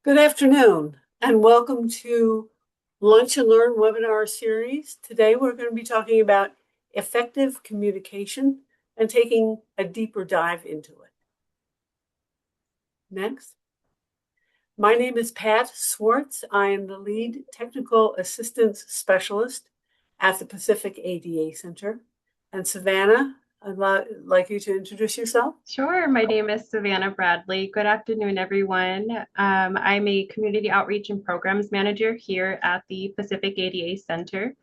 Good afternoon, and welcome to Lunch and Learn webinar series. Today, we're going to be talking about effective communication and taking a deeper dive into it. Next. My name is Pat Swartz. I am the lead technical assistance specialist at the Pacific ADA Center. And Savannah, I'd like you to introduce yourself. Sure. My name is Savannah Bradley. Good afternoon, everyone. I'm a community outreach and programs manager here at the Pacific ADA Center.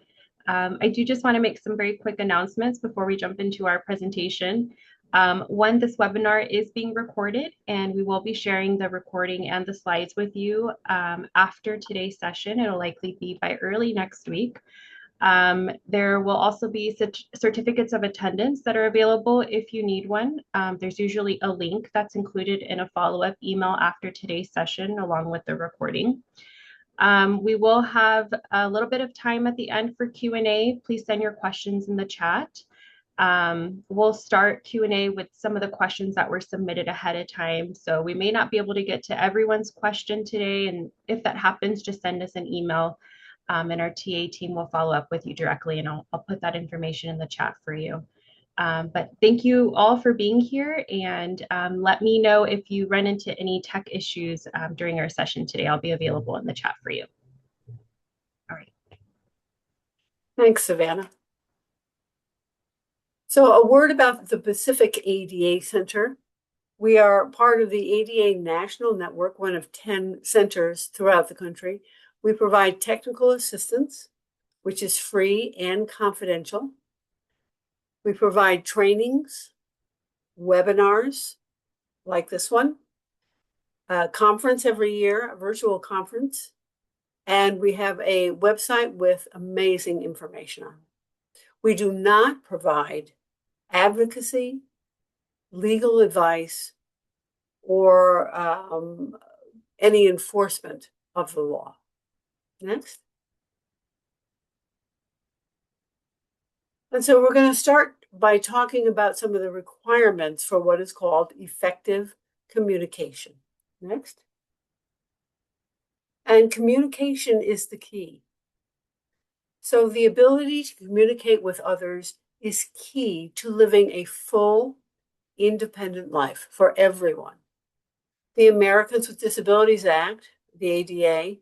I do just want to make some very quick announcements before we jump into our presentation. One, this webinar is being recorded, and we will be sharing the recording and the slides with you after today's session. It'll likely be by early next week. There will also be certificates of attendance that are available if you need one. There's usually a link that's included in a follow-up email after today's session along with the recording. We will have a little bit of time at the end for Q&A. Please send your questions in the chat. We'll start Q&A with some of the questions that were submitted ahead of time. So we may not be able to get to everyone's question today. And if that happens, just send us an email. And our TA team will follow up with you directly, and I'll put that information in the chat for you. But thank you all for being here, and let me know if you run into any tech issues during our session today. I'll be available in the chat for you. All right. Thanks, Savannah. So a word about the Pacific ADA Center. We are part of the ADA National Network, one of 10 centers throughout the country. We provide technical assistance, which is free and confidential. We provide trainings, webinars, like this one, a conference every year, a virtual conference, and we have a website with amazing information on it. We do not provide advocacy, legal advice, or any enforcement of the law. Next. And so we're going to start by talking about some of the requirements for what is called effective communication. Next. And communication is the key. So the ability to communicate with others is key to living a full, independent life for everyone. The Americans with Disabilities Act, the ADA,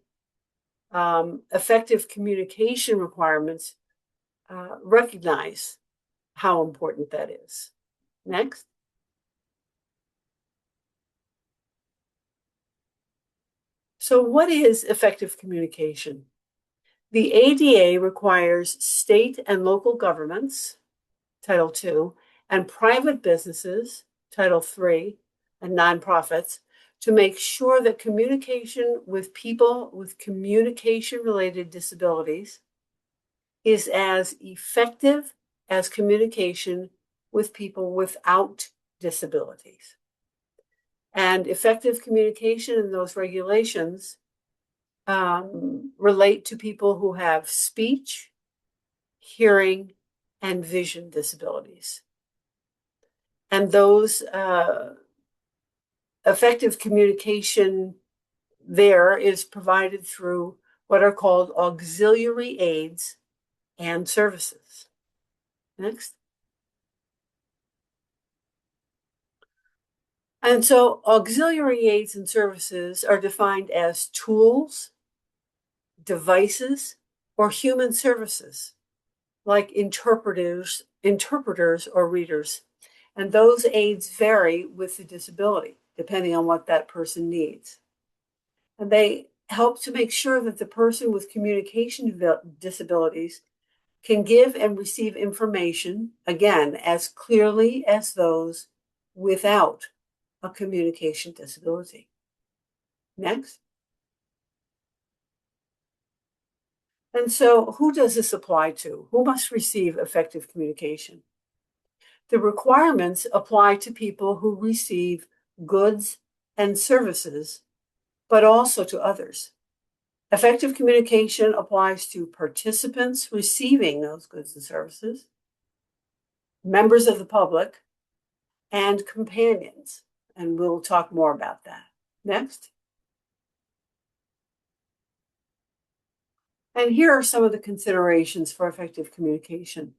effective communication requirements recognize how important that is. Next. So what is effective communication? The ADA requires state and local governments, Title II, and private businesses, Title III, and nonprofits, to make sure that communication with people with communication-related disabilities is as effective as communication with people without disabilities. And effective communication in those regulations relate to people who have speech, hearing, and vision disabilities. And those effective communication there is provided through what are called auxiliary aids and services. Next. And so auxiliary aids and services are defined as tools, devices, or human services, like interpreters or readers. And those aids vary with the disability, depending on what that person needs. And they help to make sure that the person with communication disabilities can give and receive information, again, as clearly as those without a communication disability. Next. And so who does this apply to? Who must receive effective communication? The requirements apply to people who receive goods and services, but also to others. Effective communication applies to participants receiving those goods and services, members of the public, and companions. And we'll talk more about that. Next. And here are some of the considerations for effective communication.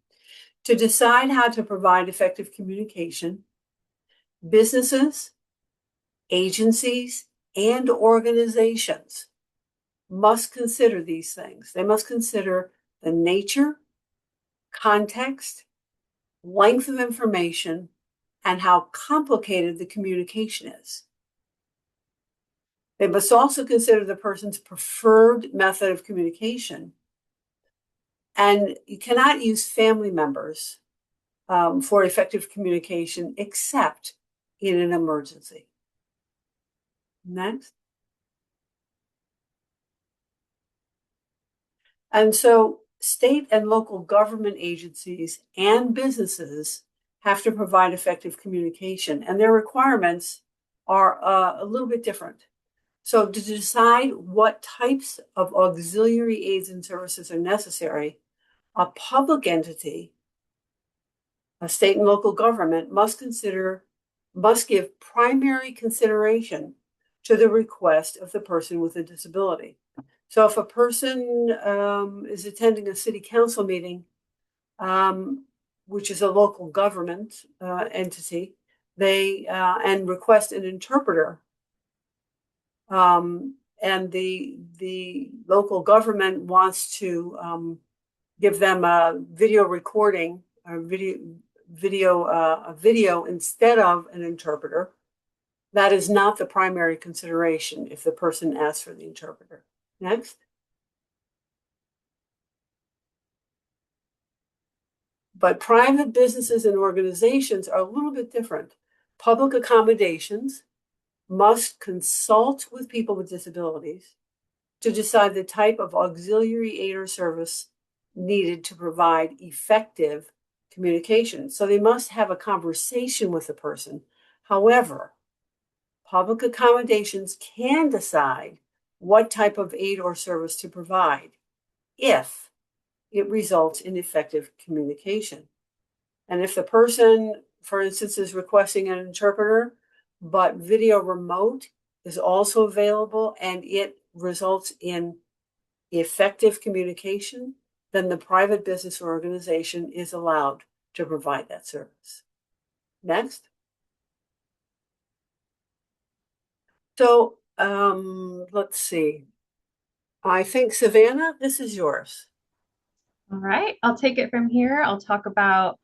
To decide how to provide effective communication, businesses, agencies, and organizations must consider these things. They must consider the nature, context, length of information, and how complicated the communication is. They must also consider the person's preferred method of communication. And you cannot use family members for effective communication except in an emergency. Next. And so state and local government agencies and businesses have to provide effective communication, and their requirements are a little bit different. So to decide what types of auxiliary aids and services are necessary, a public entity, a state and local government must give primary consideration to the request of the person with a disability. So if a person is attending a city council meeting, which is a local government entity, they and request an interpreter, and the local government wants to give them a video recording, a video instead of an interpreter. That is not the primary consideration if the person asks for the interpreter. Next. But private businesses and organizations are a little bit different. Public accommodations must consult with people with disabilities to decide the type of auxiliary aid or service needed to provide effective communication. So they must have a conversation with the person. However, public accommodations can decide what type of aid or service to provide if it results in effective communication. And if the person, for instance, is requesting an interpreter, but video remote is also available and it results in effective communication, then the private business or organization is allowed to provide that service. Next. So let's see. I think, Savannah, this is yours. All right, I'll take it from here. I'll talk about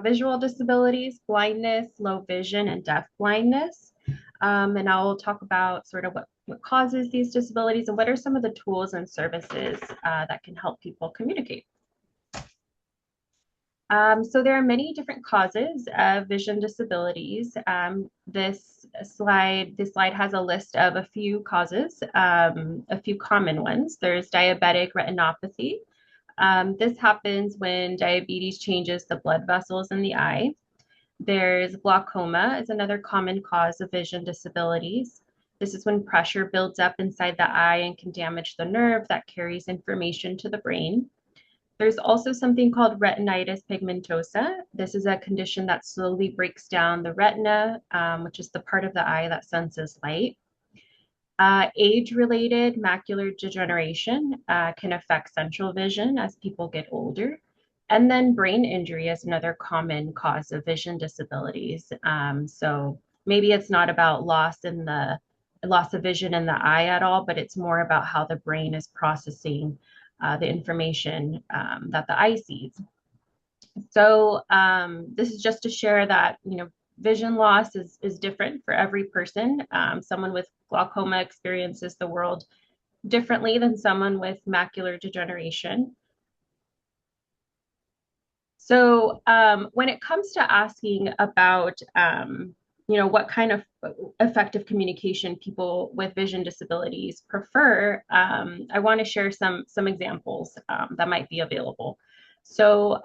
visual disabilities, blindness, low vision, and deaf blindness. And I'll talk about sort of what causes these disabilities and what are some of the tools and services that can help people communicate. So there are many different causes of vision disabilities. This slide has a list of a few causes, a few common ones. There's diabetic retinopathy. This happens when diabetes changes the blood vessels in the eye. There's glaucoma is another common cause of vision disabilities. This is when pressure builds up inside the eye and can damage the nerve that carries information to the brain. There's also something called retinitis pigmentosa. This is a condition that slowly breaks down the retina, which is the part of the eye that senses light. Age-related macular degeneration can affect central vision as people get older. And then brain injury is another common cause of vision disabilities. So maybe it's not about loss of vision in the eye at all, but it's more about how the brain is processing the information that the eye sees. So this is just to share that, vision loss is different for every person. Someone with glaucoma experiences the world differently than someone with macular degeneration. So when it comes to asking about, what kind of effective communication people with vision disabilities prefer, I want to share some examples that might be available. So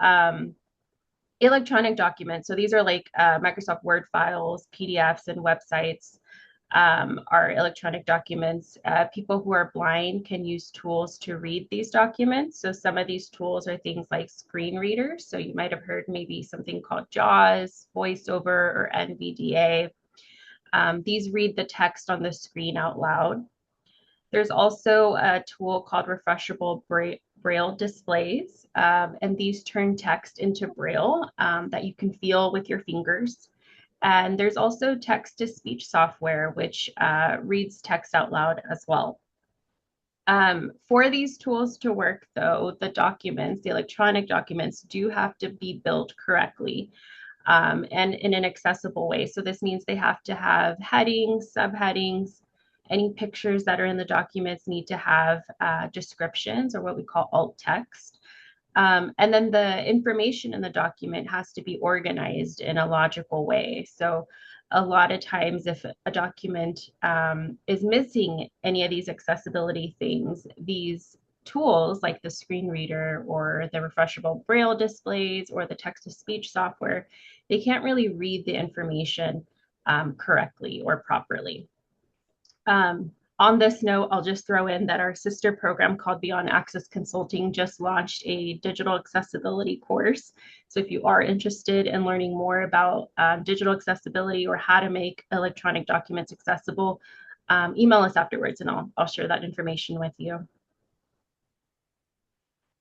electronic documents. So these are like Microsoft Word files, PDFs, and websites are electronic documents. People who are blind can use tools to read these documents. So some of these tools are things like screen readers. So you might have heard maybe something called JAWS, VoiceOver, or NVDA. These read the text on the screen out loud. There's also a tool called refreshable Braille displays, and these turn text into Braille that you can feel with your fingers. And there's also text-to-speech software, which reads text out loud as well. For these tools to work, though, the documents, the electronic documents, do have to be built correctly and in an accessible way. So this means they have to have headings, subheadings, any pictures that are in the documents need to have descriptions or what we call alt text. And then the information in the document has to be organized in a logical way. So a lot of times if a document is missing any of these accessibility things, these tools like the screen reader or the refreshable braille displays or the text-to-speech software, they can't really read the information correctly or properly. On this note, I'll just throw in that our sister program called Beyond Access Consulting just launched a digital accessibility course. So if you are interested in learning more about digital accessibility or how to make electronic documents accessible, email us afterwards and I'll share that information with you.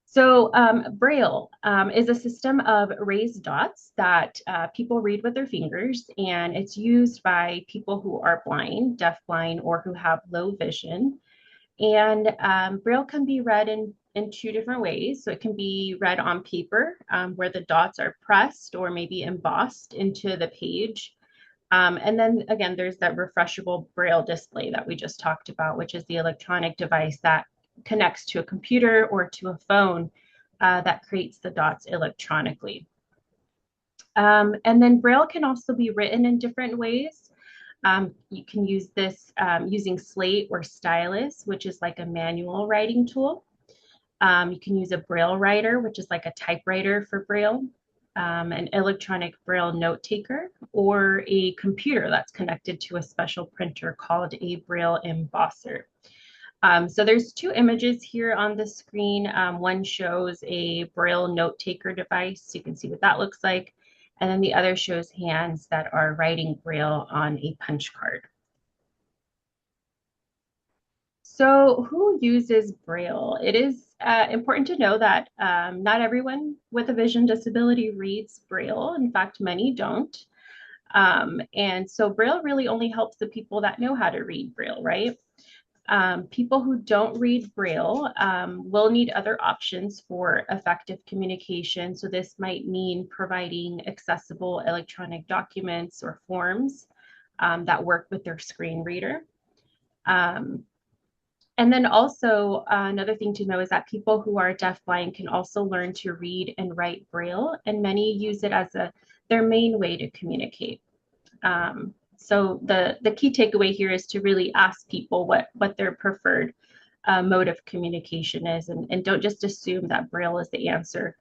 So Braille is a system of raised dots that people read with their fingers, and it's used by people who are blind, deafblind, or who have low vision. And Braille can be read in two different ways. So it can be read on paper where the dots are pressed or maybe embossed into the page. And then again, there's that refreshable Braille display that we just talked about, which is the electronic device that connects to a computer or to a phone that creates the dots electronically. And then Braille can also be written in different ways. You can use this using slate or stylus, which is like a manual writing tool. You can use a Braille writer, which is like a typewriter for Braille, an electronic Braille note taker, or a computer that's connected to a special printer called a Braille embosser. So there's two images here on the screen. One shows a Braille note taker device. You can see what that looks like. And then the other shows hands that are writing Braille on a punch card. So who uses Braille? It is important to know that not everyone with a vision disability reads Braille. In fact, many don't. And so Braille really only helps the people that know how to read Braille, right? People who don't read Braille will need other options for effective communication. So this might mean providing accessible electronic documents or forms that work with their screen reader. And then also another thing to know is that people who are deafblind can also learn to read and write Braille, and many use it as their main way to communicate. So the key takeaway here is to really ask people what their preferred mode of communication is, and don't just assume that Braille is the answer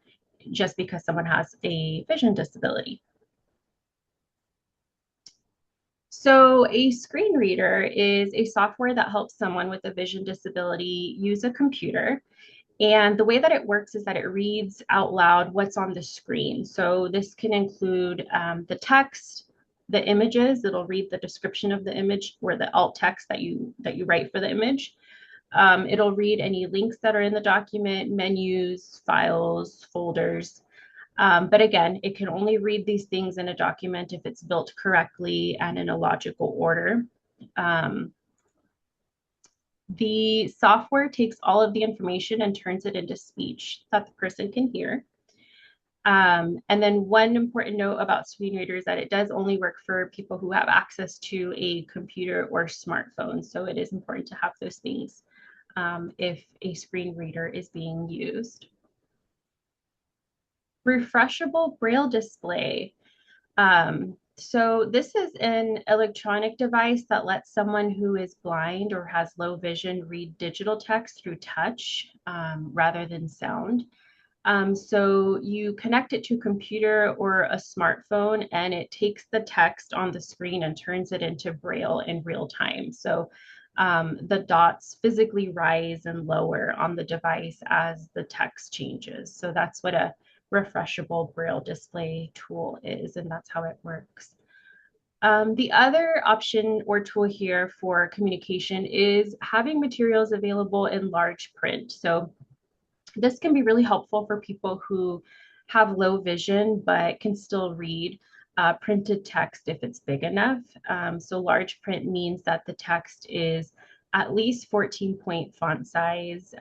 just because someone has a vision disability. So a screen reader is a software that helps someone with a vision disability use a computer. And the way that it works is that it reads out loud what's on the screen. So this can include the text, the images. It'll read the description of the image or the alt text that you write for the image. It'll read any links that are in the document, menus, files, folders. But again, it can only read these things in a document if it's built correctly and in a logical order. The software takes all of the information and turns it into speech that the person can hear. And then one important note about screen readers is that it does only work for people who have access to a computer or smartphone. So it is important to have those things if a screen reader is being used. Refreshable Braille display. So this is an electronic device that lets someone who is blind or has low vision read digital text through touch rather than sound. So you connect it to a computer or a smartphone and it takes the text on the screen and turns it into Braille in real time. So the dots physically rise and lower on the device as the text changes. So that's what a refreshable Braille display tool is, and that's how it works. The other option or tool here for communication is having materials available in large print. So This can be really helpful for people who have low vision but can still read printed text if it's big enough. So large print means that the text is at least 14-point font size.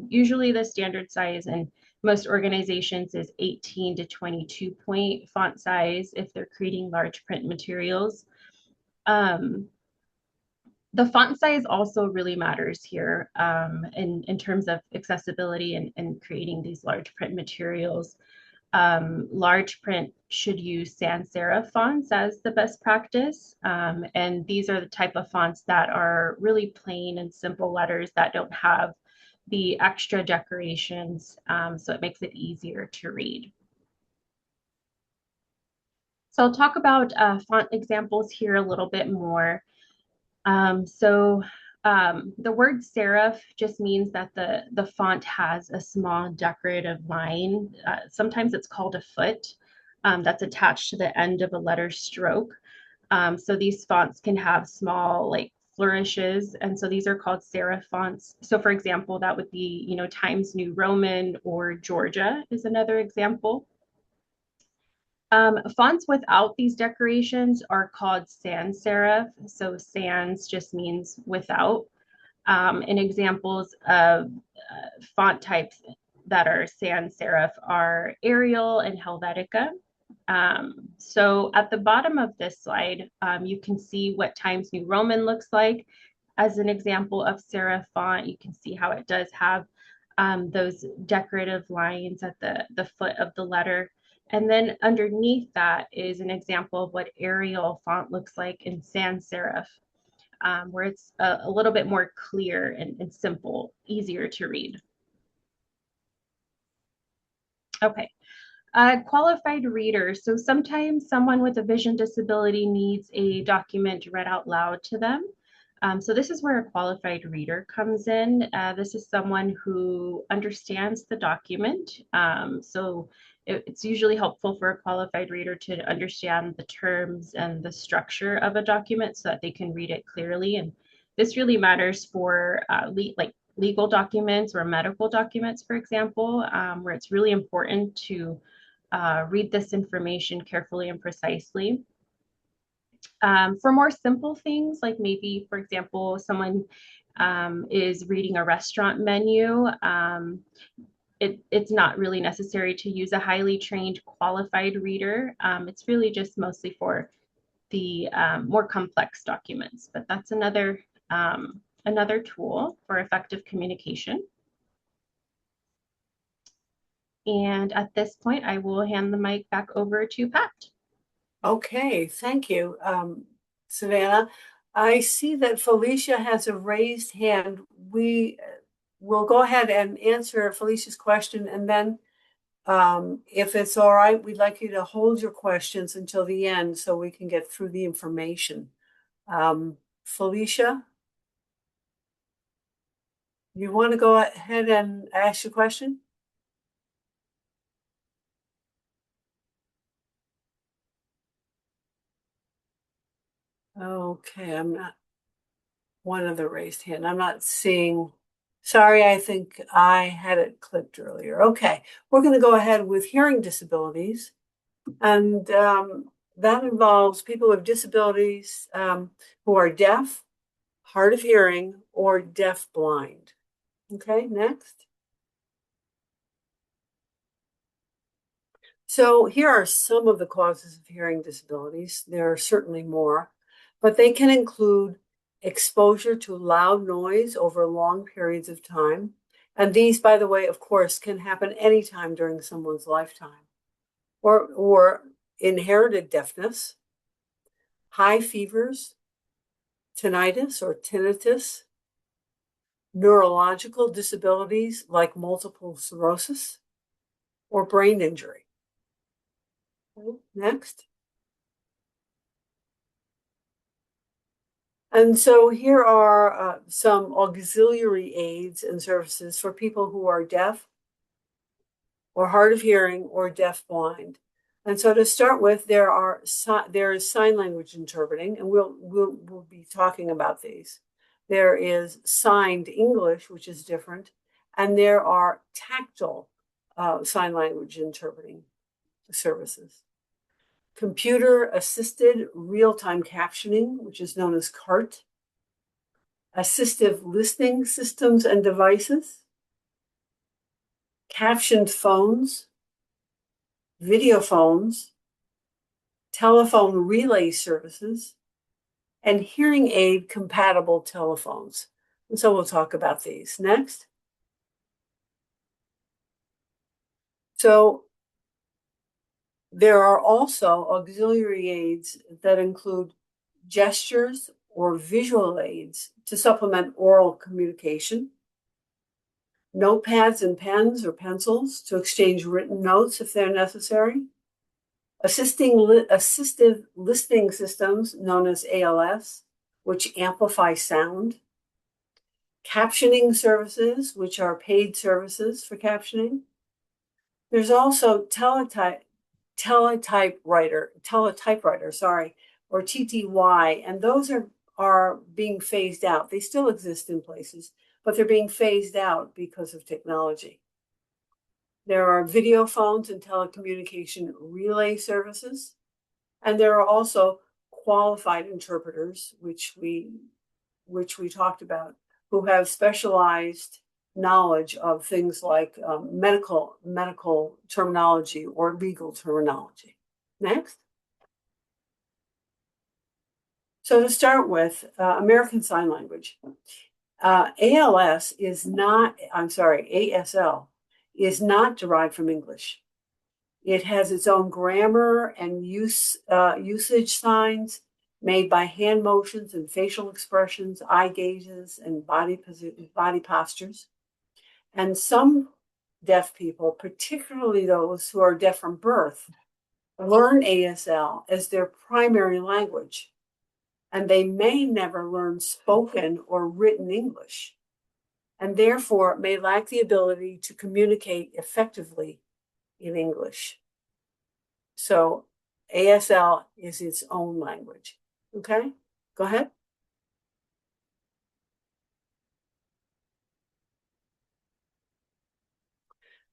Usually the standard size in most organizations is 18 to 22-point font size if they're creating large print materials. The font size also really matters here in terms of accessibility and creating these large print materials. Large print should use sans serif fonts as the best practice. And these are the type of fonts that are really plain and simple letters that don't have the extra decorations, so it makes it easier to read. So I'll talk about font examples here a little bit more. The word serif just means that the font has a small decorative line. Sometimes it's called a foot that's attached to the end of a letter stroke. So these fonts can have small like flourishes, and so these are called serif fonts. So for example, that would be, Times New Roman, or Georgia is another example. Fonts without these decorations are called sans serif. So sans just means without. And examples of font types that are sans serif are Arial and Helvetica. So at the bottom of this slide, you can see what Times New Roman looks like as an example of serif font. You can see how it does have those decorative lines at the foot of the letter. And then underneath that is an example of what Arial font looks like in sans serif, where it's a little bit more clear and simple, easier to read. Okay. Qualified reader. So sometimes someone with a vision disability needs a document read out loud to them. So this is where a qualified reader comes in. This is someone who understands the document. So it's usually helpful for a qualified reader to understand the terms and the structure of a document so that they can read it clearly. And this really matters for legal documents or medical documents, for example, where it's really important to read this information carefully and precisely. For more simple things, like maybe, for example, someone is reading a restaurant menu, it's not really necessary to use a highly trained qualified reader. It's really just mostly for the more complex documents, but that's another tool for effective communication. And at this point, I will hand the mic back over to Pat. Okay, thank you, Savannah. I see that Felicia has a raised hand. We will go ahead and answer Felicia's question, and then if it's all right, we'd like you to hold your questions until the end so we can get through the information. Felicia, you want to go ahead and ask your question? Okay, I'm not one of the raised hand. I'm not seeing. Sorry, I think I had it clicked earlier. Okay, we're going to go ahead with hearing disabilities. And that involves people with disabilities who are deaf, hard of hearing, or deaf blind. Okay, next. So here are some of the causes of hearing disabilities. There are certainly more, but they can include exposure to loud noise over long periods of time. And these, by the way, of course, can happen anytime during someone's lifetime. Or inherited deafness, high fevers, tinnitus or tinnitus, neurological disabilities like multiple sclerosis, or brain injury. Next. And so here are some auxiliary aids and services for people who are deaf or hard of hearing or deaf blind. And so to start with, there is sign language interpreting, and we'll be talking about these. There is signed English, which is different, And there are tactile sign language interpreting services. Computer-assisted real-time captioning, which is known as CART. Assistive listening systems and devices. Captioned phones. Video phones. Telephone relay services. And hearing aid compatible telephones. And so we'll talk about these next. So there are also auxiliary aids that include gestures or visual aids to supplement oral communication, notepads and pens or pencils to exchange written notes if they're necessary, assistive listening systems known as ALS, which amplify sound, captioning services, which are paid services for captioning. There's also teletypewriter, or TTY, and those are being phased out. They still exist in places, but they're being phased out because of technology. There are video phones and telecommunication relay services, and there are also qualified interpreters, which we talked about, who have specialized knowledge of things like medical terminology or legal terminology. Next. So to start with, American Sign Language. ASL is not derived from English. It has its own grammar and usage signs made by hand motions and facial expressions, eye gazes, and body postures. And some deaf people, particularly those who are deaf from birth, learn ASL as their primary language, and they may never learn spoken or written English, and therefore may lack the ability to communicate effectively in English. So ASL is its own language. Okay, go ahead.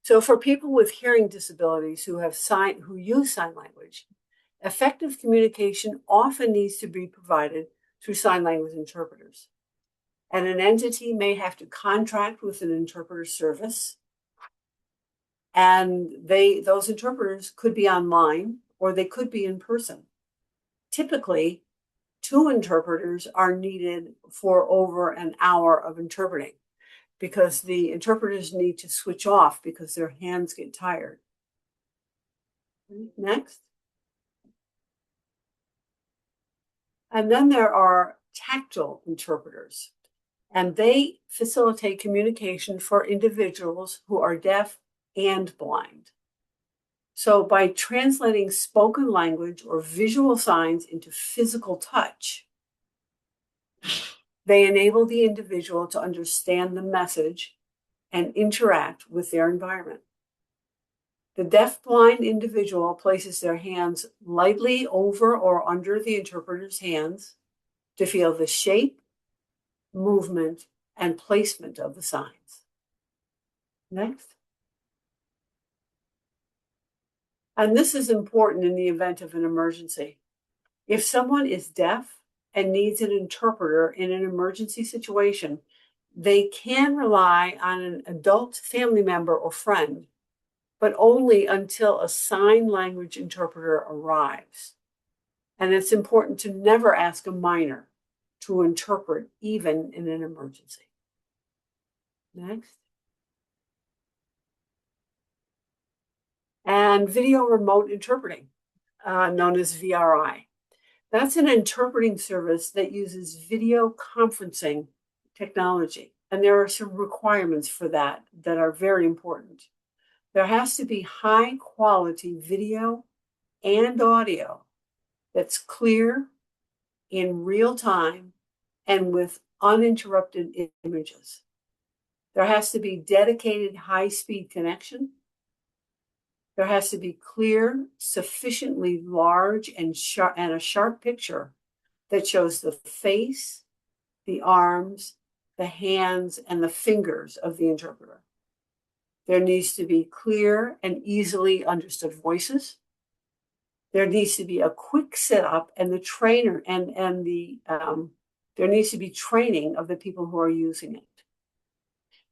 So for people with hearing disabilities who use sign language, effective communication often needs to be provided through sign language interpreters. And an entity may have to contract with an interpreter service. And those interpreters could be online or they could be in person. Typically, 2 interpreters are needed for over an hour of interpreting because the interpreters need to switch off because their hands get tired. Next. And then there are tactile interpreters, and they facilitate communication for individuals who are deaf and blind. So by translating spoken language or visual signs into physical touch, they enable the individual to understand the message and interact with their environment. The deaf-blind individual places their hands lightly over or under the interpreter's hands to feel the shape, movement, and placement of the signs. Next. And this is important in the event of an emergency. If someone is deaf and needs an interpreter in an emergency situation, they can rely on an adult family member or friend, but only until a sign language interpreter arrives. And it's important to never ask a minor to interpret, even in an emergency. Next. And video remote interpreting, known as VRI. That's an interpreting service that uses video conferencing technology. And there are some requirements for that are very important. There has to be high quality video and audio that's clear, in real time, and with uninterrupted images. There has to be dedicated high-speed connection. There has to be clear, sufficiently large and a sharp picture that shows the face, the arms, the hands, and the fingers of the interpreter. There needs to be clear and easily understood voices. There needs to be a quick setup and the trainer and there needs to be training of the people who are using it.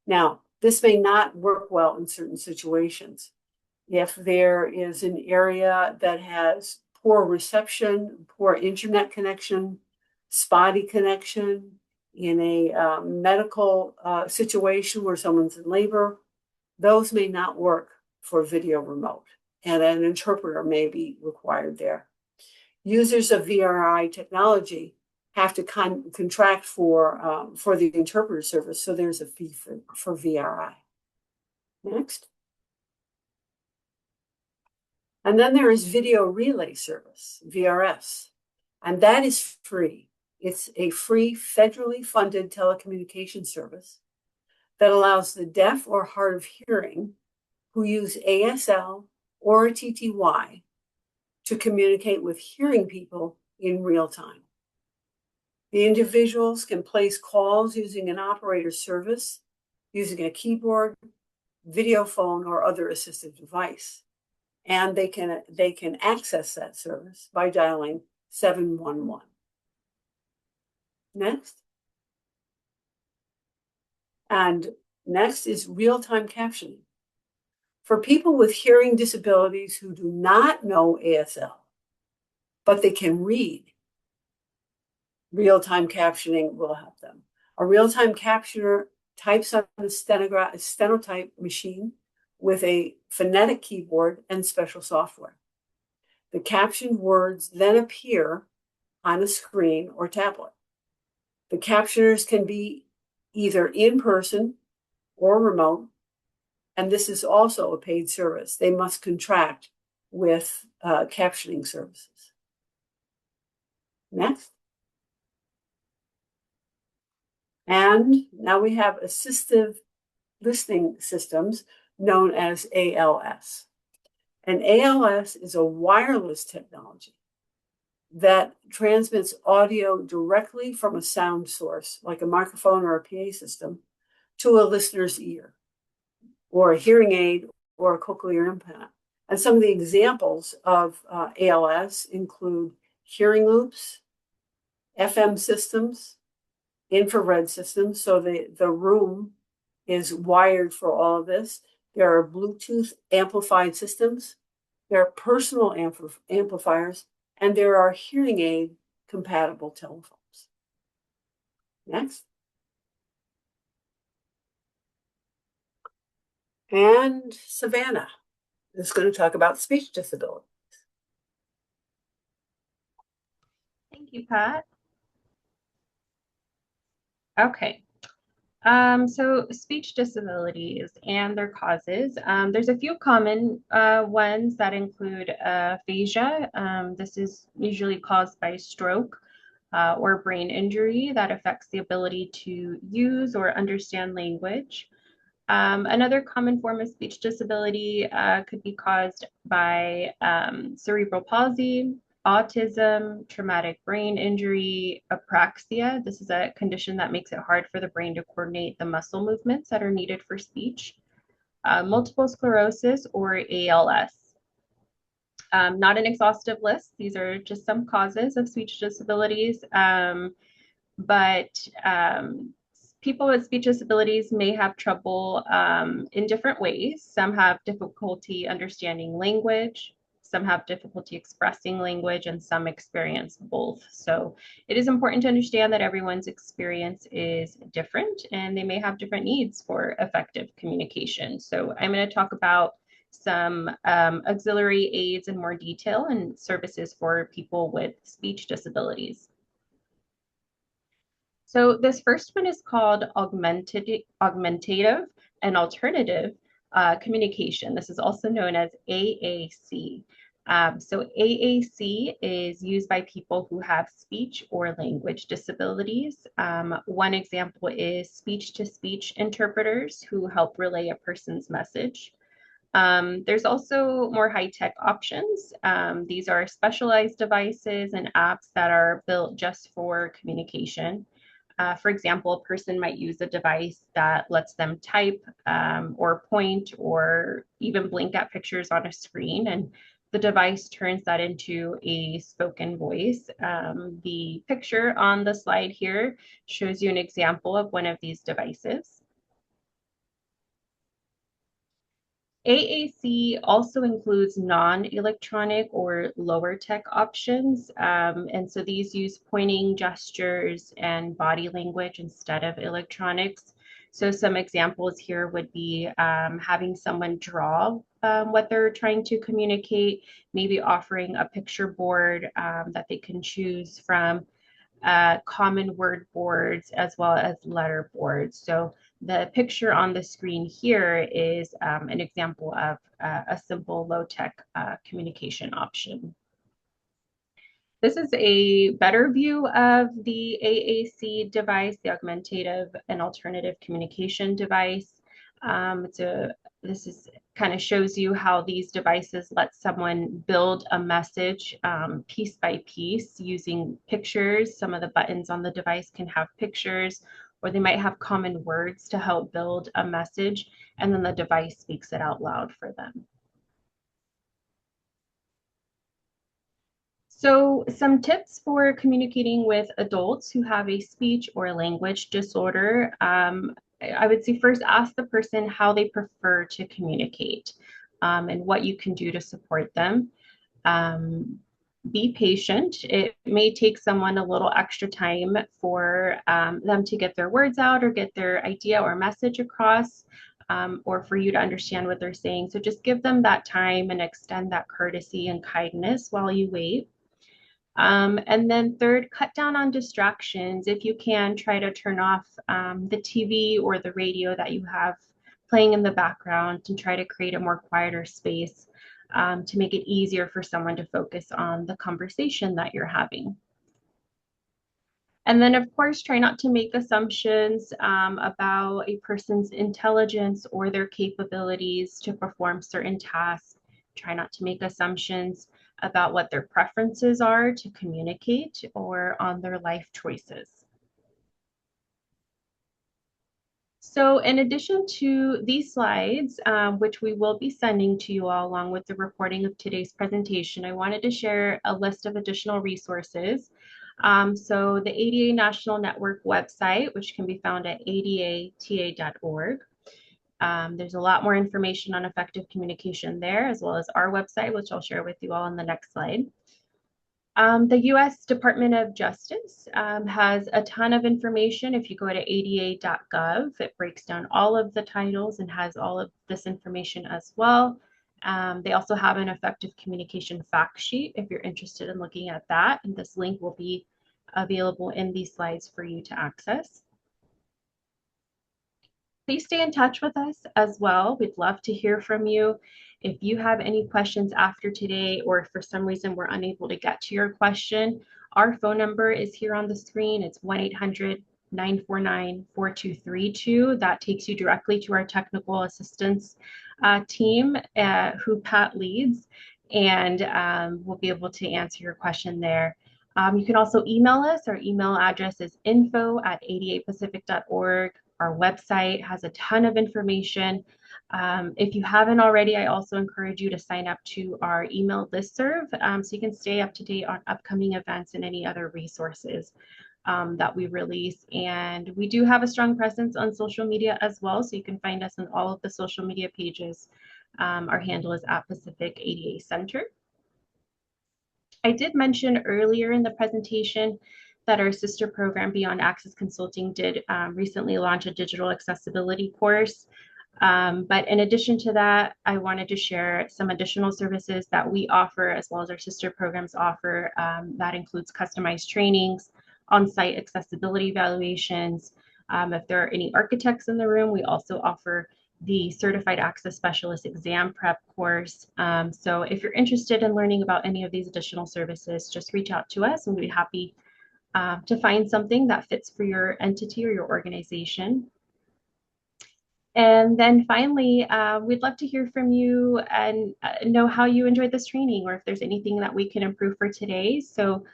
Now, this may not work well in certain situations. If there is an area that has poor reception, poor internet connection, spotty connection, in a medical situation where someone's in labor, those may not work for video remote, and an interpreter may be required there. Users of VRI technology have to contract for the interpreter service, so there's a fee for VRI. Next. And then there is video relay service, VRS, and that is free. It's a free federally funded telecommunication service that allows the deaf or hard of hearing who use ASL or a TTY to communicate with hearing people in real time. The individuals can place calls using an operator service, using a keyboard, video phone, or other assistive device. And they can access that service by dialing 711. Next. And next is real-time captioning. For people with hearing disabilities who do not know ASL, but they can read, real-time captioning will help them. A real-time captioner types on a stenotype machine with a phonetic keyboard and special software. The captioned words then appear on a screen or tablet. The captioners can be either in person or remote, and this is also a paid service. They must contract with captioning services. Next. And now we have assistive listening systems known as ALS. And ALS is a wireless technology that transmits audio directly from a sound source, like a microphone or a PA system, to a listener's ear, or a hearing aid, or a cochlear implant. And some of the examples of ALS include hearing loops, FM systems, infrared systems, so the room is wired for all of this. There are Bluetooth amplified systems, there are personal amplifiers, and there are hearing aid compatible telephones. Next. And Savannah is going to talk about speech disability. Thank you, Pat. Okay. So speech disabilities and their causes. There's a few common ones that include aphasia. This is usually caused by stroke or brain injury that affects the ability to use or understand language. Another common form of speech disability could be caused by cerebral palsy, autism, traumatic brain injury, apraxia. This is a condition that makes it hard for the brain to coordinate the muscle movements that are needed for speech, multiple sclerosis, or ALS. Not an exhaustive list. These are just some causes of speech disabilities, but people with speech disabilities may have trouble in different ways. Some have difficulty understanding language, some have difficulty expressing language, and some experience both. So it is important to understand that everyone's experience is different and they may have different needs for effective communication. So I'm going to talk about some auxiliary aids in more detail and services for people with speech disabilities. So this first one is called augmentative and alternative communication. This is also known as AAC. So AAC is used by people who have speech or language disabilities. One example is speech-to-speech interpreters who help relay a person's message. There's also more high-tech options. These are specialized devices and apps that are built just for communication. For example, a person might use a device that lets them type or point or even blink at pictures on a screen, and the device turns that into a spoken voice. The picture on the slide here shows you an example of one of these devices. AAC also includes non-electronic or lower tech options. And so these use pointing gestures and body language instead of electronics. So some examples here would be having someone draw what they're trying to communicate, maybe offering a picture board that they can choose from, common word boards as well as letter boards. So the picture on the screen here is an example of a simple low-tech communication option. This is a better view of the AAC device, the augmentative and alternative communication device. This is kind of shows you how these devices let someone build a message piece by piece using pictures. Some of the buttons on the device can have pictures, or they might have common words to help build a message, and then the device speaks it out loud for them. So some tips for communicating with adults who have a speech or a language disorder. I would say first ask the person how they prefer to communicate and what you can do to support them. Be patient. It may take someone a little extra time for them to get their words out or get their idea or message across, or for you to understand what they're saying. So just give them that time and extend that courtesy and kindness while you wait. And then third, cut down on distractions. If you can, try to turn off the TV or the radio that you have playing in the background and try to create a more quieter space to make it easier for someone to focus on the conversation that you're having. And then, of course, try not to make assumptions about a person's intelligence or their capabilities to perform certain tasks. Try not to make assumptions about what their preferences are to communicate or on their life choices. So in addition to these slides, which we will be sending to you all along with the recording of today's presentation, I wanted to share a list of additional resources. So the ADA National Network website, which can be found at adata.org. There's a lot more information on effective communication there, as well as our website, which I'll share with you all on the next slide. The U.S. Department of Justice has a ton of information. If you go to ada.gov, it breaks down all of the titles and has all of this information as well. They also have an effective communication fact sheet if you're interested in looking at that. And this link will be available in these slides for you to access. Please stay in touch with us as well. We'd love to hear from you. If you have any questions after today, or if for some reason we're unable to get to your question, our phone number is here on the screen. It's 1-800-949-4232. That takes you directly to our technical assistance team who Pat leads, and we'll be able to answer your question there. You can also email us. Our email address is info@adapacific.org. Our website has a ton of information. If you haven't already, I also encourage you to sign up to our email listserv so you can stay up to date on upcoming events and any other resources that we release. And we do have a strong presence on social media as well, so you can find us on all of the social media pages. Our handle is @Pacific ADA Center. I did mention earlier in the presentation that our sister program, Beyond Access Consulting, did recently launch a digital accessibility course. But in addition to that, I wanted to share some additional services that we offer, as well as our sister programs offer. That includes customized trainings, on-site accessibility evaluations. If there are any architects in the room, we also offer the Certified Access Specialist exam prep course. So if you're interested in learning about any of these additional services, just reach out to us and we'd be happy to find something that fits for your entity or your organization. And then finally, we'd love to hear from you and know how you enjoyed this training, or if there's anything that we can improve for today. So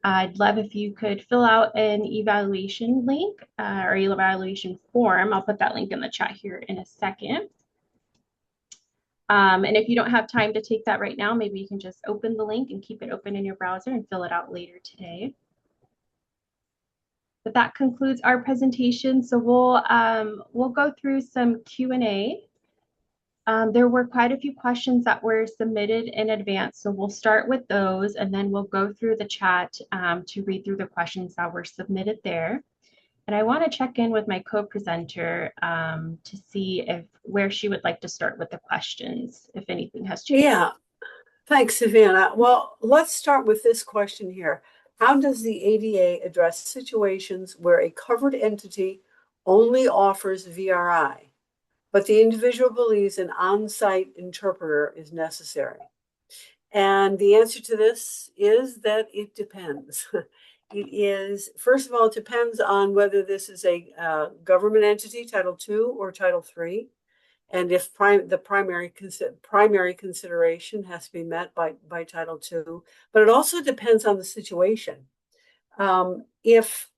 I'd love if you could fill out an evaluation link or evaluation form. I'll put that link in the chat here in a second. And if you don't have time to take that right now, maybe you can just open the link and keep it open in your browser and fill it out later today. But that concludes our presentation. So we'll go through some Q&A. There were quite a few questions that were submitted in advance, so we'll start with those and then we'll go through the chat to read through the questions that were submitted there. And I want to check in with my co-presenter to see where she would like to start with the questions, if anything has changed. Yeah, thanks, Savannah. Well, let's start with this question here. How does the ADA address situations where a covered entity only offers VRI, but the individual believes an on-site interpreter is necessary? And the answer to this is that it depends. It is, first of all, it depends on whether this is a government entity, Title II or Title III, and if the primary consideration has to be met by Title II. But it also depends on the situation. If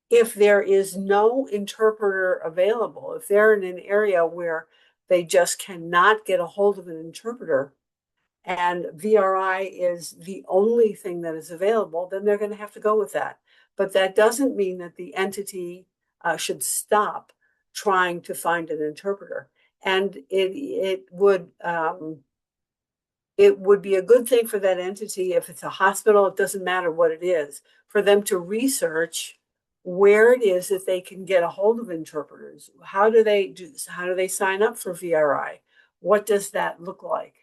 there is no interpreter available, if they're in an area where they just cannot get a hold of an interpreter, and VRI is the only thing that is available, then they're going to have to go with that. But that doesn't mean that the entity should stop trying to find an interpreter. And it would be a good thing for that entity, if it's a hospital, it doesn't matter what it is, for them to research where it is that they can get a hold of interpreters. How do they sign up for VRI? What does that look like?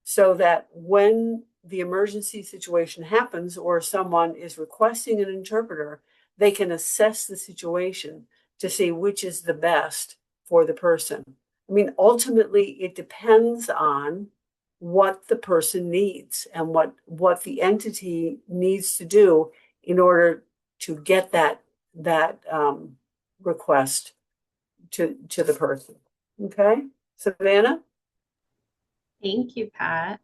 So that when the emergency situation happens or someone is requesting an interpreter, they can assess the situation to see which is the best for the person. I mean, ultimately, it depends on what the person needs and what the entity needs to do in order to get that request to the person. Okay, Savannah? Thank you, Pat.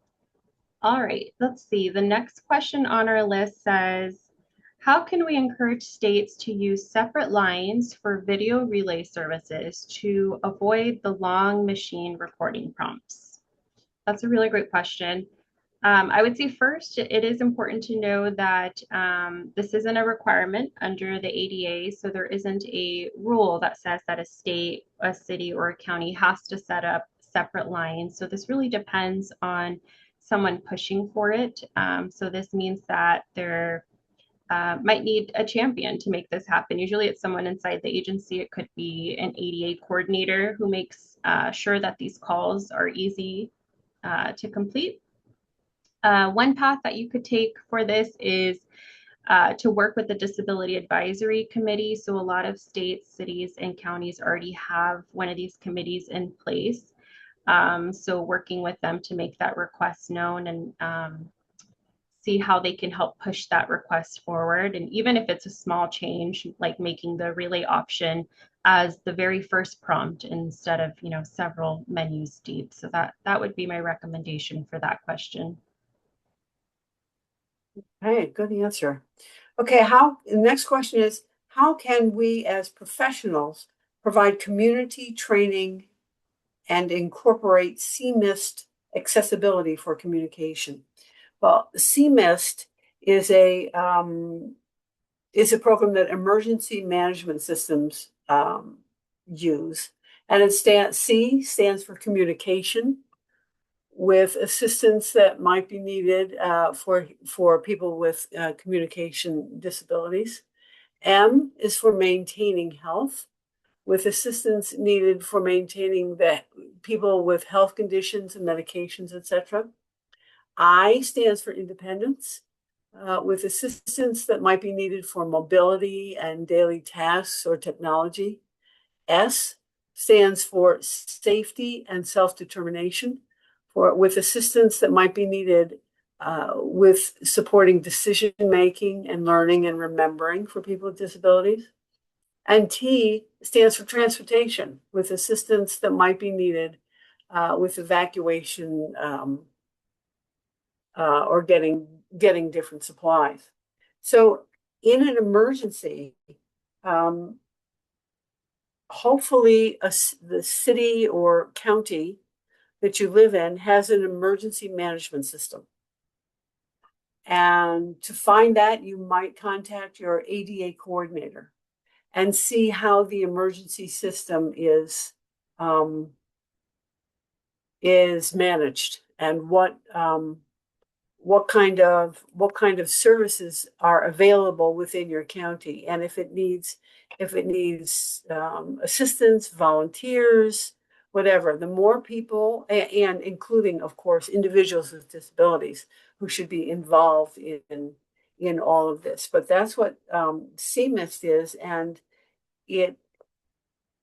All right, let's see. The next question on our list says, how can we encourage states to use separate lines for video relay services to avoid the long machine recording prompts? That's a really great question. I would say first, it is important to know that this isn't a requirement under the ADA, so there isn't a rule that says that a state, a city, or a county has to set up separate lines. So this really depends on someone pushing for it. So this means that there might need a champion to make this happen. Usually it's someone inside the agency. It could be an ADA coordinator who makes sure that these calls are easy to complete. One path that you could take for this is to work with the Disability Advisory Committee. So a lot of states, cities, and counties already have one of these committees in place. So working with them to make that request known and see how they can help push that request forward. And even if it's a small change, like making the relay option as the very first prompt instead of, several menus deep. So that would be my recommendation for that question. Hey, good answer. Okay, the next question is, how can we as professionals provide community training and incorporate CMIST accessibility for communication? Well, CMIST is a program that emergency management systems use, and C stands for communication, with assistance that might be needed for people with communication disabilities. M is for maintaining health, with assistance needed for maintaining the people with health conditions and medications, etc. I stands for independence, with assistance that might be needed for mobility and daily tasks or technology. S stands for safety and self-determination, with assistance that might be needed with supporting decision making and learning and remembering for people with disabilities. And T stands for transportation, with assistance that might be needed with evacuation or getting getting different supplies. So in an emergency, hopefully the city or county that you live in has an emergency management system. And to find that, you might contact your ADA coordinator and see how the emergency system is managed and what kind of services are available within your county, and if it needs assistance, volunteers, whatever. The more people, and including, of course, individuals with disabilities who should be involved in all of this. But that's what CMIST is, and it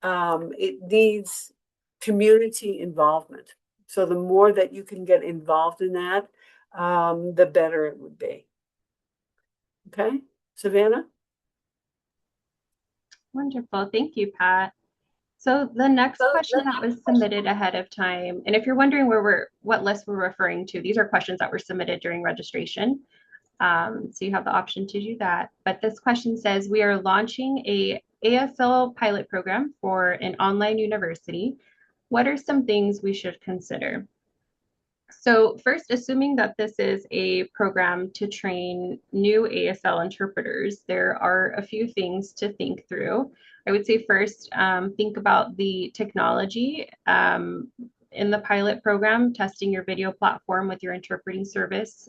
needs community involvement. So the more that you can get involved in that, the better it would be. Okay, Savannah? Wonderful. Thank you, Pat. So the next question that was submitted ahead of time, and if you're wondering what list we're referring to, these are questions that were submitted during registration. So you have the option to do that. But this question says, we are launching a ASL pilot program for an online university. What are some things we should consider? So first, assuming that this is a program to train new ASL interpreters, there are a few things to think through. I would say first, think about the technology in the pilot program, testing your video platform with your interpreting service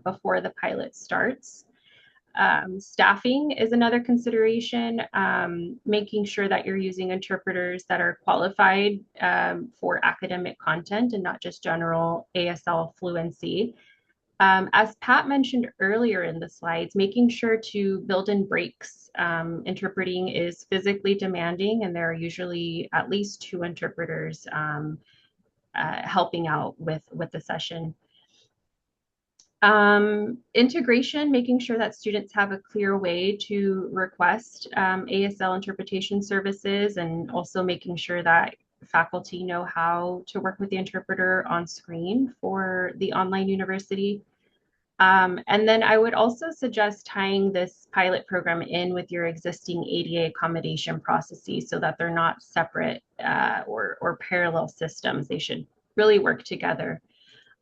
before the pilot starts. Staffing is another consideration, making sure that you're using interpreters that are qualified for academic content and not just general ASL fluency. As Pat mentioned earlier in the slides, making sure to build in breaks. Interpreting is physically demanding, and there are usually at least 2 interpreters helping out with the session. Integration, making sure that students have a clear way to request ASL interpretation services, and also making sure that faculty know how to work with the interpreter on screen for the online university. And then I would also suggest tying this pilot program in with your existing ADA accommodation processes so that they're not separate or parallel systems. They should really work together.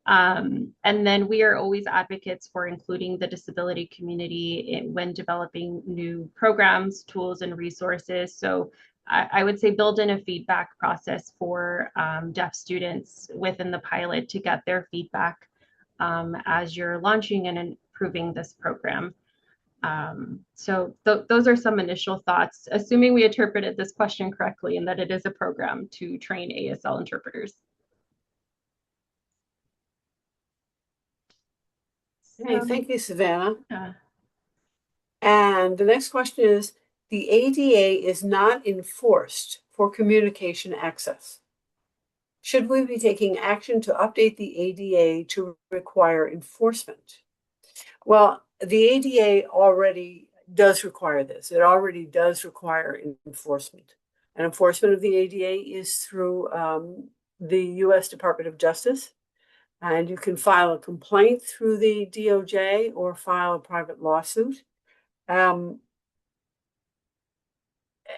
And then we are always advocates for including the disability community when developing new programs, tools, and resources. So I would say build in a feedback process for deaf students within the pilot to get their feedback as you're launching and improving this program. So those are some initial thoughts, assuming we interpreted this question correctly and that it is a program to train ASL interpreters. Hey, thank you, Savannah. And the next question is, the ADA is not enforced for communication access. Should we be taking action to update the ADA to require enforcement? Well, the ADA already does require this. It already does require enforcement. And enforcement of the ADA is through the U.S. Department of Justice. And you can file a complaint through the DOJ or file a private lawsuit.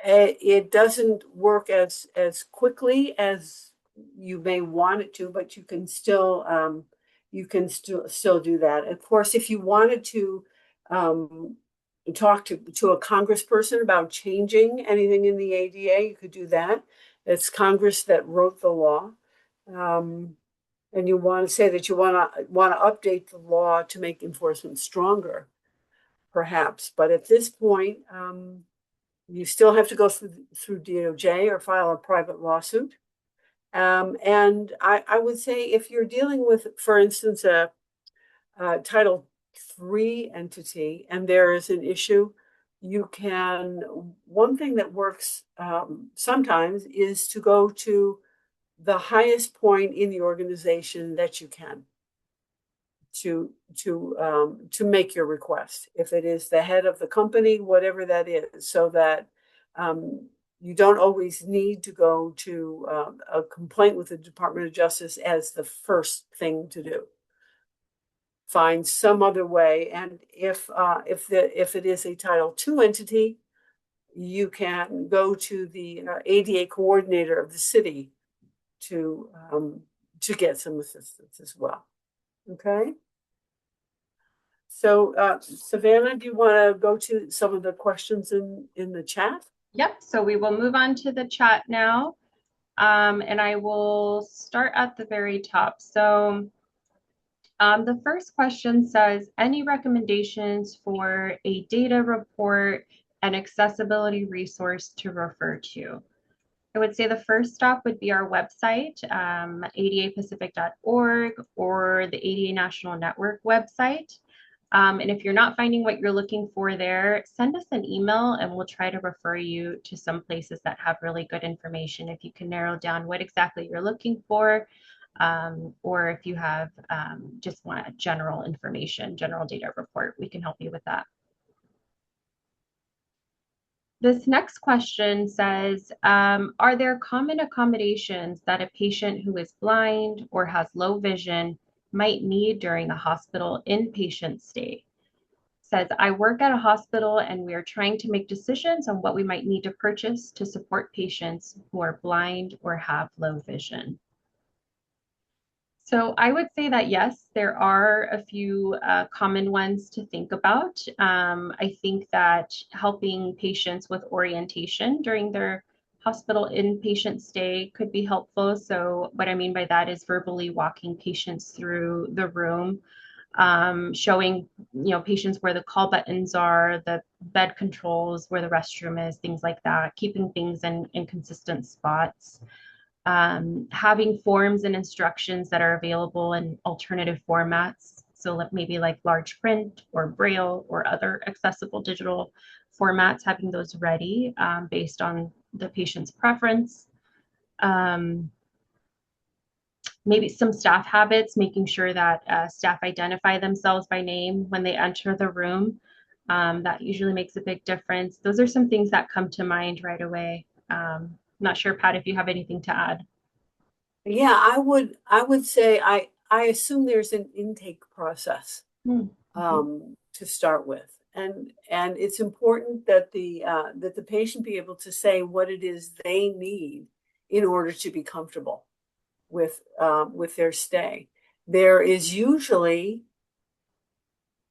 It doesn't work as quickly as you may want it to, but you can still do that. Of course, if you wanted to talk to a congressperson about changing anything in the ADA, you could do that. It's Congress that wrote the law. And you want to say that you want to update the law to make enforcement stronger, perhaps. But at this point, you still have to go through DOJ or file a private lawsuit. And I would say if you're dealing with, for instance, a Title III entity and there is an issue, one thing that works sometimes is to go to the highest point in the organization that you can to make your request. If it is the head of the company, whatever that is, so that you don't always need to go to a complaint with the Department of Justice as the first thing to do. find some other way. And if it is a Title II entity, you can go to the ADA coordinator of the city to get some assistance as well. Okay. So, Savannah, do you want to go to some of the questions in the chat? Yep, so we will move on to the chat now. And I will start at the very top. So the first question says, any recommendations for a data report and accessibility resource to refer to? I would say the first stop would be our website, adapacific.org, or the ADA National Network website. And if you're not finding what you're looking for there, send us an email and we'll try to refer you to some places that have really good information. If you can narrow down what exactly you're looking for, or if you have just want general information, general data report, we can help you with that. This next question says, are there common accommodations that a patient who is blind or has low vision might need during a hospital inpatient stay? Says, I work at a hospital and we are trying to make decisions on what we might need to purchase to support patients who are blind or have low vision. So I would say that yes, there are a few common ones to think about. I think that helping patients with orientation during their hospital inpatient stay could be helpful. So what I mean by that is verbally walking patients through the room, showing patients where the call buttons are, the bed controls, where the restroom is, things like that, keeping things in consistent spots. Having forms and instructions that are available in alternative formats. So maybe like large print or Braille or other accessible digital formats, having those ready based on the patient's preference. Maybe some staff habits, making sure that staff identify themselves by name when they enter the room. That usually makes a big difference. Those are some things that come to mind right away. Not sure, Pat, if you have anything to add. Yeah, I would say I assume there's an intake process to start with. And it's important that the patient be able to say what it is they need in order to be comfortable with their stay. There is usually,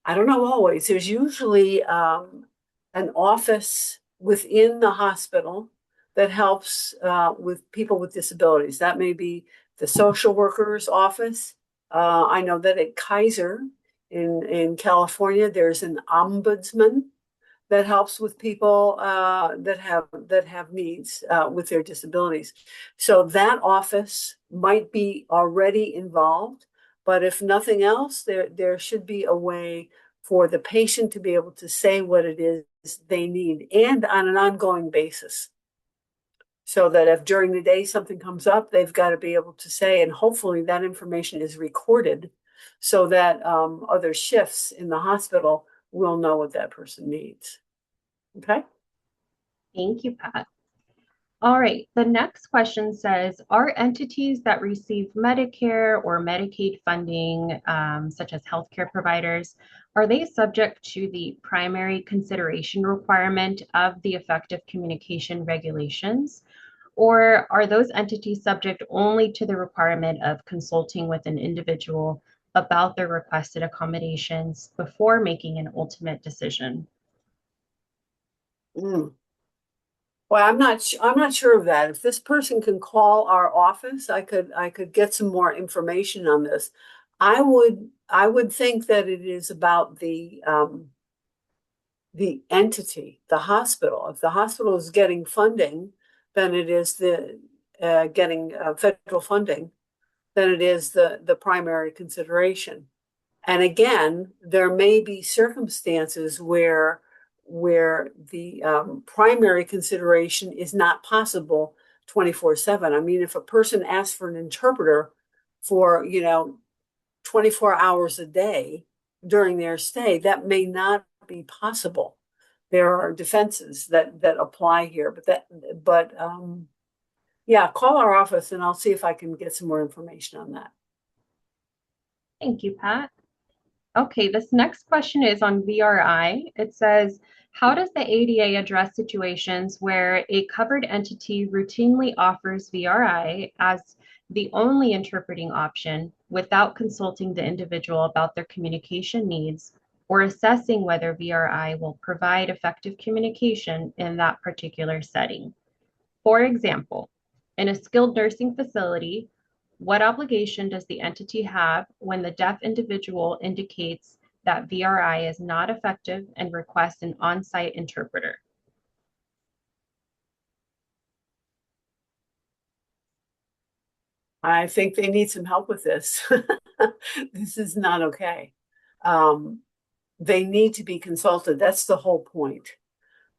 I don't know always, there's usually an office within the hospital that helps with people with disabilities. That may be the social worker's office. I know that at Kaiser in California, there's an ombudsman that helps with people that have needs with their disabilities. So that office might be already involved, but if nothing else, there should be a way for the patient to be able to say what it is they need and on an ongoing basis. So that if during the day something comes up, they've got to be able to say, and hopefully that information is recorded so that other shifts in the hospital will know what that person needs. Okay. Thank you, Pat. All right, the next question says, are entities that receive Medicare or Medicaid funding, such as healthcare providers, are they subject to the primary consideration requirement of the effective communication regulations? Or are those entities subject only to the requirement of consulting with an individual about their requested accommodations before making an ultimate decision? Mm. Well, I'm not sure of that. If this person can call our office, I could get some more information on this. I would think that it is about the entity, the hospital. If the hospital is getting funding, then it is the getting federal funding, then it is the primary consideration. And again, there may be circumstances where the primary consideration is not possible 24/7. I mean, if a person asks for an interpreter for 24 hours a day during their stay, that may not be possible. There are defenses that apply here, but yeah, call our office and I'll see if I can get some more information on that. Thank you, Pat. Okay, this next question is on VRI. It says, how does the ADA address situations where a covered entity routinely offers VRI as the only interpreting option without consulting the individual about their communication needs or assessing whether VRI will provide effective communication in that particular setting? For example, in a skilled nursing facility, what obligation does the entity have when the deaf individual indicates that VRI is not effective and requests an on-site interpreter? I think they need some help with this. This is not okay. Um, they need to be consulted. That's the whole point,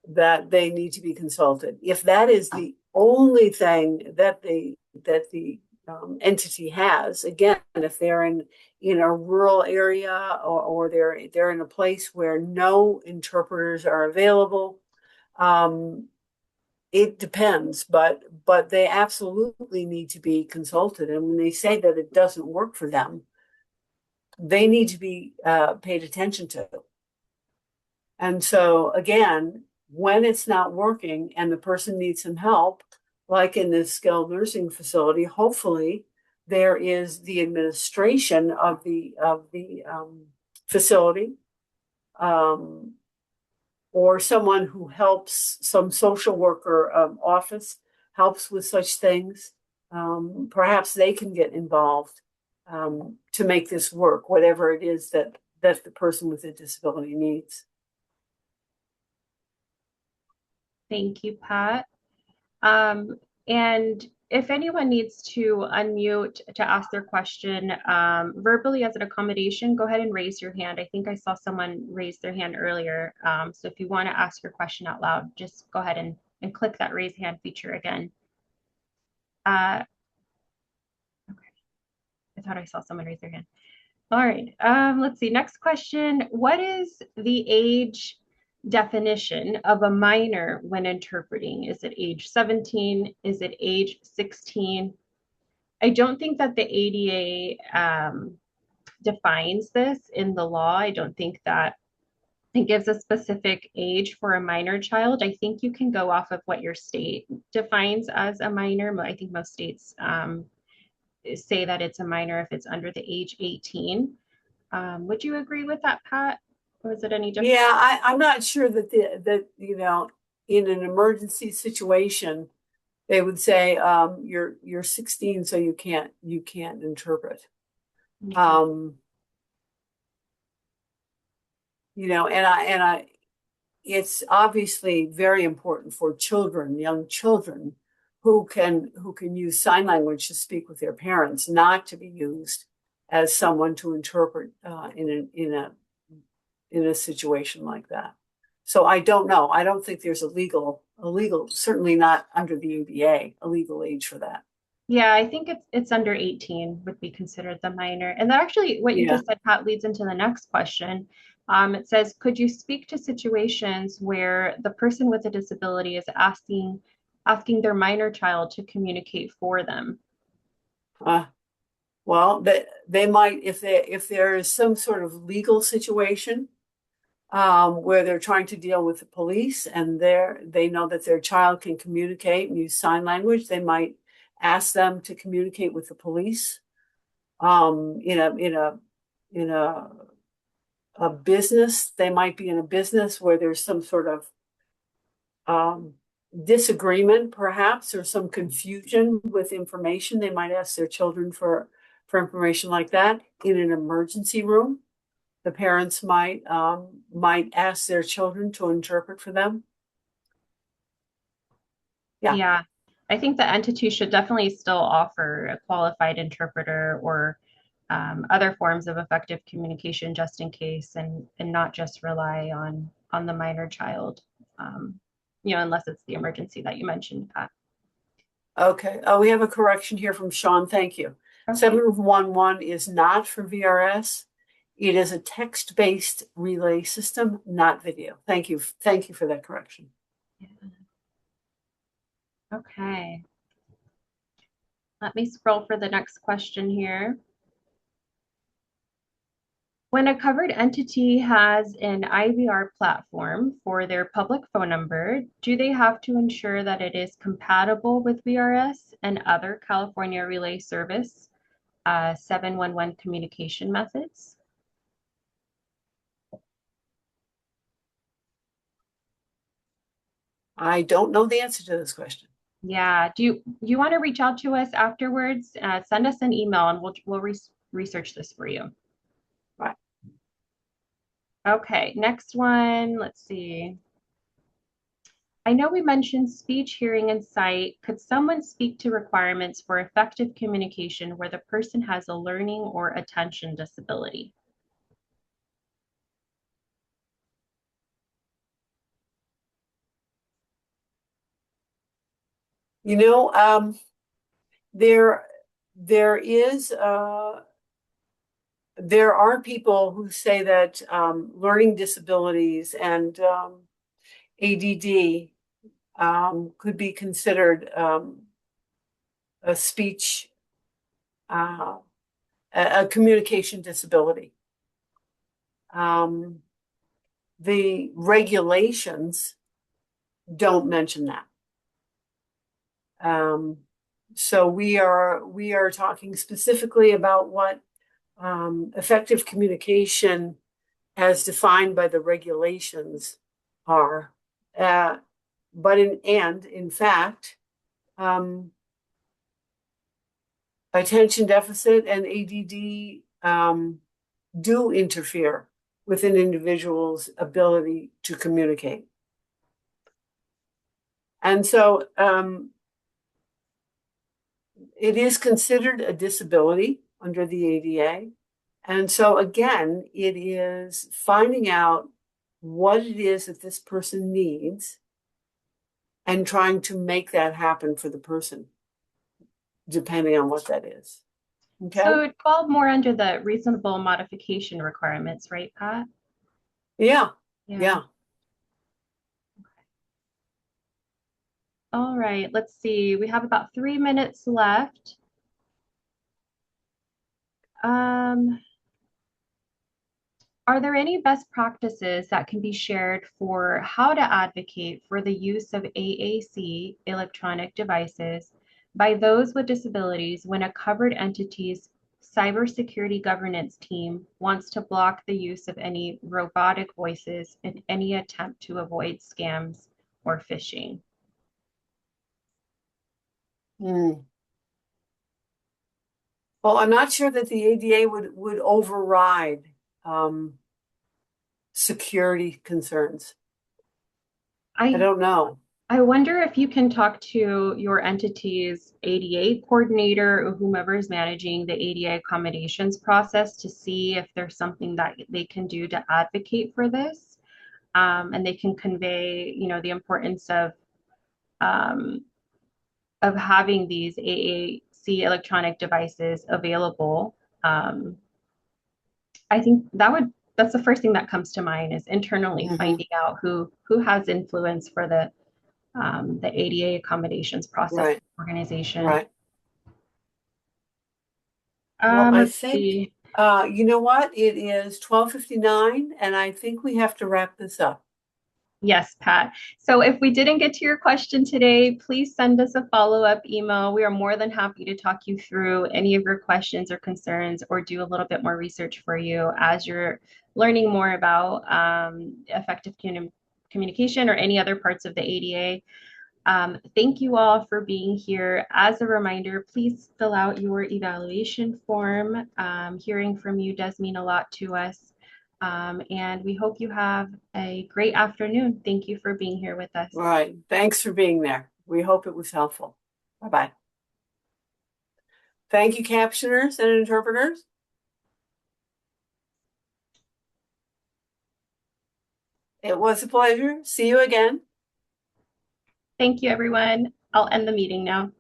that they need to be consulted. If that is the only thing that the entity has, again, if they're in a rural area, or they're in a place where no interpreters are available, um, it depends, but they absolutely need to be consulted. And when they say that it doesn't work for them, they need to be paid attention to. And so again, when it's not working and the person needs some help, like in this skilled nursing facility, hopefully there is the administration of the facility, um, or someone who helps, some social worker office helps with such things. Perhaps they can get involved to make this work, whatever it is that the person with a disability needs. Thank you, Pat. Um, and if anyone needs to unmute to ask their question verbally as an accommodation, go ahead and raise your hand. I think I saw someone raise their hand earlier. So if you want to ask your question out loud, just go ahead and click that raise hand feature again. Okay. I thought I saw someone raise their hand. All right, let's see. Next question. What is the age definition of a minor when interpreting? Is it age 17? Is it age 16? I don't think that the ADA defines this in the law. I don't think that it gives a specific age for a minor child. I think you can go off of what your state defines as a minor. I think most states say that it's a minor if it's under the age 18. Would you agree with that, Pat? Or is it any different? Yeah, I'm not sure that in an emergency situation they would say you're 16, so you can't interpret. Um, and I it's obviously very important for children, young children, who can use sign language to speak with their parents, not to be used as someone to interpret in a situation like that. So I don't know. I don't think there's a legal, certainly not under the ADA, a legal age for that. Yeah, I think it's under 18 would be considered the minor. And that actually, what you Yeah. just said, Pat, leads into the next question. It says, could you speak to situations where the person with a disability is asking their minor child to communicate for them? Uh, well, they might, if there is some sort of legal situation where they're trying to deal with the police and they know that their child can communicate and use sign language, they might ask them to communicate with the police. In a business, they might be in a business where there's some sort of um, disagreement, perhaps, or some confusion with information. They might ask their children for information like that. In an emergency room, the parents might ask their children to interpret for them. Yeah. Yeah, I think the entity should definitely still offer a qualified interpreter or other forms of effective communication just in case, and not just rely on the minor child, unless it's the emergency that you mentioned, Pat. Okay. Oh, we have a correction here from Sean. Thank you. Okay. 711 is not for VRS. It is a text-based relay system, not video. Thank you. Thank you for that correction. Okay. Let me scroll for the next question here. When a covered entity has an IVR platform for their public phone number, do they have to ensure that it is compatible with VRS and other California Relay Service 711 communication methods? I don't know the answer to this question. Yeah. Do you want to reach out to us afterwards? Send us an email and we'll research this for you. Right. Okay. Next one. Let's see. I know we mentioned speech, hearing, and sight. Could someone speak to requirements for effective communication where the person has a learning or attention disability? You know, there there is there are people who say that learning disabilities and ADD could be considered a speech, uh, a communication disability. Um, the regulations don't mention that. Um, so we are talking specifically about what effective communication as defined by the regulations are. But in fact, um, attention deficit and ADD do interfere with an individual's ability to communicate. And so it is considered a disability under the ADA. And so again, it is finding out what it is that this person needs and trying to make that happen for the person, depending on what that is. Okay? So it fall more under the reasonable modification requirements, right, Pat? Yeah. Yeah. Yeah. All right. Let's see. We have about 3 minutes left. Um, Are there any best practices that can be shared for how to advocate for the use of AAC electronic devices by those with disabilities when a covered entity's cybersecurity governance team wants to block the use of any robotic voices in any attempt to avoid scams or phishing? Mm. Well, I'm not sure that the ADA would override um, security concerns. I I don't know. I wonder if you can talk to your entity's ADA coordinator or whomever is managing the ADA accommodations process to see if there's something that they can do to advocate for this. And they can convey, the importance um, of having these AAC electronic devices available. Um, I think that's the first thing that comes to mind is internally Hmm. finding out who has influence for the ADA accommodations process Right. organization. Right. Well, I Let's think, see. you know what? It is 12:59, and I think we have to wrap this up. Yes, Pat. So if we didn't get to your question today, please send us a follow-up email. We are more than happy to talk you through any of your questions or concerns or do a little bit more research for you as you're learning more about effective communication or any other parts of the ADA. Thank you all for being here. As a reminder, please fill out your evaluation form. Hearing from you does mean a lot to us. And we hope you have a great afternoon. Thank you for being here with us. All right. Thanks for being there. We hope it was helpful. Bye-bye. Thank you, captioners and interpreters. It was a pleasure. See you again. Thank you, everyone. I'll end the meeting now.